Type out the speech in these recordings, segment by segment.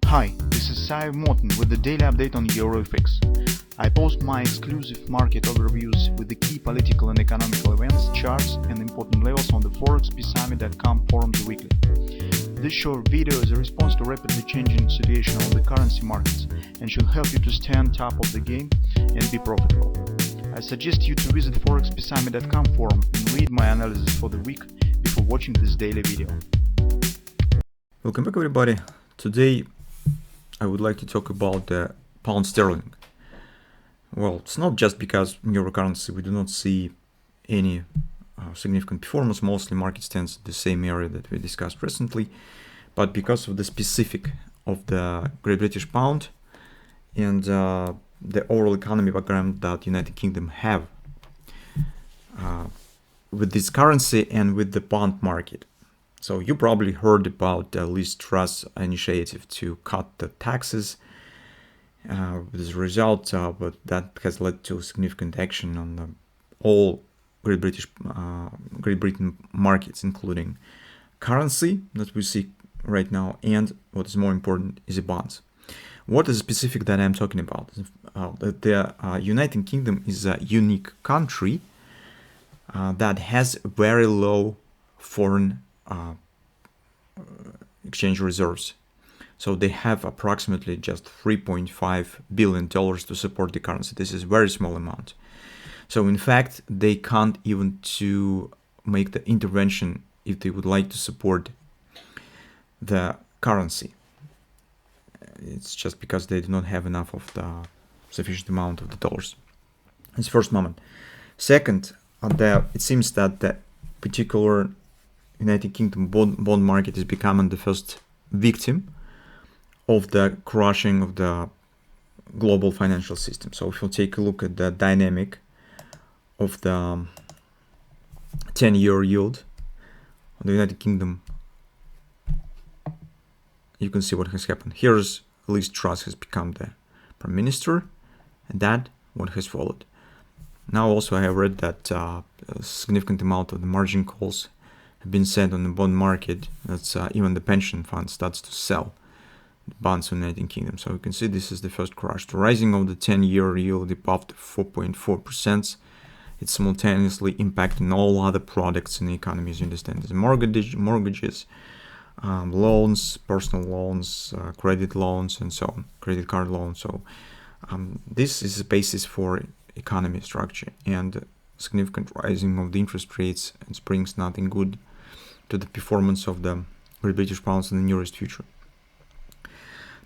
Hi, this is Sive Morten with the daily update on EuroFX. I post my exclusive market overviews with the key political and economical events, charts and important levels on the ForexPeaceArmy.com forums weekly. This short video is a response to rapidly changing situation on the currency markets and should help you to stay on top of the game and be profitable. I suggest you to visit ForexPeaceArmy.com forum and read my analysis for the week before watching this daily video. Welcome back, everybody. Today I would like to talk about the pound sterling. Well, it's not just because in euro currency we do not see any significant performance. Mostly market stands in the same area that we discussed recently, but because of the specific of the Great British pound and the overall economy background that United Kingdom have with this currency and with the bond market. So you probably heard about the Liz Truss initiative to cut the taxes. As a result, but that has led to significant action on all Great Britain markets, including currency that we see right now, and what is more important is the bonds. What is specific that I'm talking about? That the United Kingdom is a unique country that has very low foreign exchange reserves. So they have approximately just $3.5 billion to support the currency. This is a very small amount. So in fact, they can't even to make the intervention if they would like to support the currency. It's just because they do not have enough of the sufficient amount of the dollars. It's the first moment. Second, it seems that the particular United Kingdom bond market is becoming the first victim of the crushing of the global financial system. So if you take a look at the dynamic of the 10-year yield of the United Kingdom, you can see what has happened. Here's Liz Truss has become the Prime Minister, and that what has followed. Now also I have read that a significant amount of the margin calls have been set on the bond market. That's even the pension fund starts to sell bonds in the United Kingdom. So you can see this is the first crash. The rising of the 10-year yield above 4.4%. It's simultaneously impacting all other products in the economy, as you understand. There's mortgages, loans, personal loans, credit loans, and so on, credit card loans. So this is the basis for economy structure, and significant rising of the interest rates and brings nothing good to the performance of the Great British pounds in the nearest future.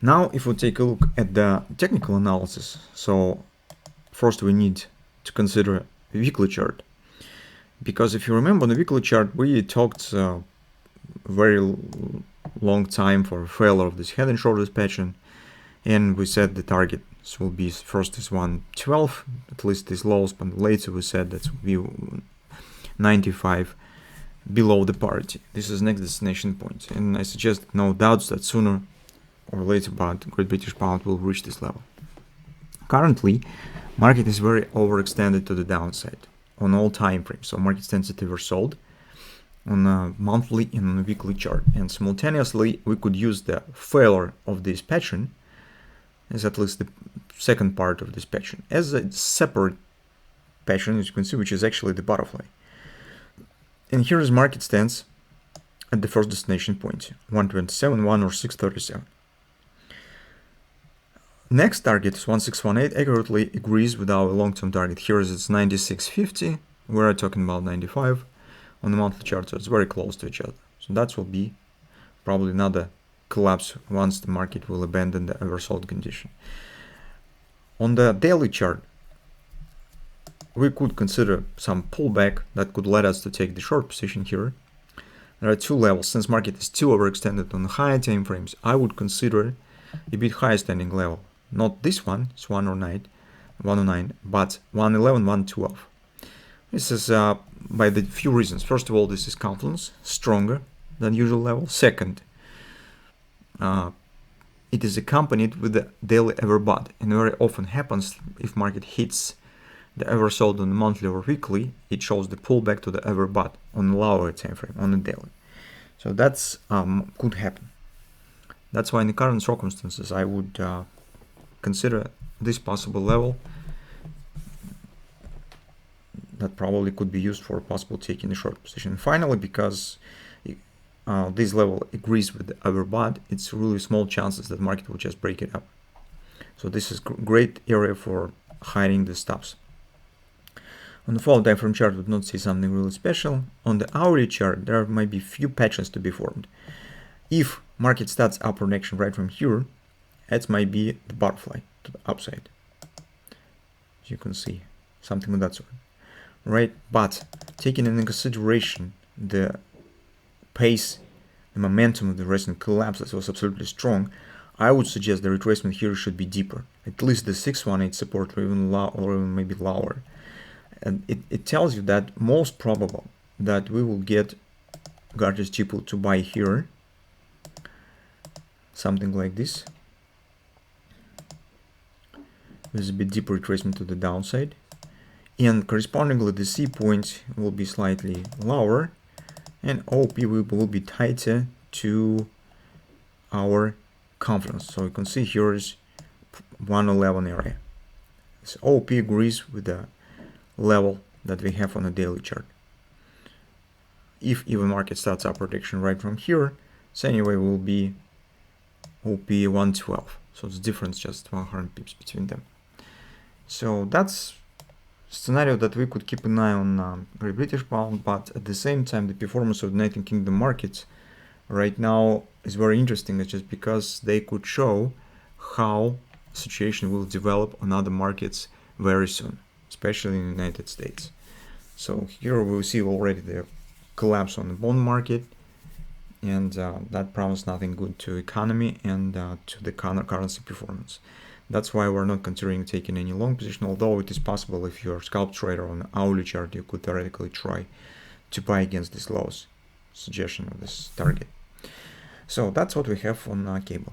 Now, if we take a look at the technical analysis, so first we need to consider a weekly chart, because if you remember on the weekly chart, we talked very long time for a failure of this head and shoulders pattern, and we said the target will be first is 112, at least these lows, but later we said that will be 95 below the parity. This is next destination point, and I suggest no doubts that sooner or later but Great British pound will reach this level. Currently, market is very overextended to the downside on all time frames, so market stands at oversold on a monthly and a weekly chart, and simultaneously we could use the failure of this pattern as at least the second part of this pattern as a separate pattern, as you can see, which is actually the butterfly. And here is market stands at the first destination point, 127.1 or 637. Next target is 1618, accurately agrees with our long-term target. Here is it's 96.50, we're talking about 95 on the monthly chart, so it's very close to each other. So that will be probably another collapse once the market will abandon the oversold condition. On the daily chart, we could consider some pullback that could let us to take the short position here. There are two levels. Since market is still overextended on the higher time frames, I would consider a bit higher standing level. Not this one, it's 109, but 111, 112. This is by the few reasons. First of all, this is confidence, stronger than usual level. Second, it is accompanied with the daily overbought, and very often happens if market hits the oversold on the monthly or weekly, it shows the pullback to the overbought on the lower time frame on the daily. So that's could happen. That's why in the current circumstances I would consider this possible level that probably could be used for possible taking a short position. And finally, because this level agrees with the overbought, it's really small chances that market will just break it up. So this is great area for hiding the stops. On the follow time frame chart, we would not see something really special. On the hourly chart, there might be few patterns to be formed. If market starts upward action right from here, that might be the butterfly to the upside. As you can see, something of that sort. Right, but taking into consideration the pace, the momentum of the recent collapses was absolutely strong, I would suggest the retracement here should be deeper, at least the 618 support, or even maybe lower. And it tells you that most probable that we will get Garter's people to buy here, something like this, with a bit deeper retracement to the downside. And correspondingly, the C point will be slightly lower, and OP will be tighter to our confidence. So you can see here is 111 area. So OP agrees with the level that we have on the daily chart. If even market starts upward action right from here, so anyway will be OP 112. So it's difference just 100 pips between them. So that's scenario that we could keep an eye on Great British Pound, but at the same time the performance of the United Kingdom markets right now is very interesting. It's just because they could show how situation will develop on other markets very soon, especially in the United States. So here we see already the collapse on the bond market, and that promises nothing good to economy and to the currency performance. That's why we're not considering taking any long position, although it is possible if you're a scalp trader on an hourly chart, you could theoretically try to buy against this loss suggestion of this target. So that's what we have on cable.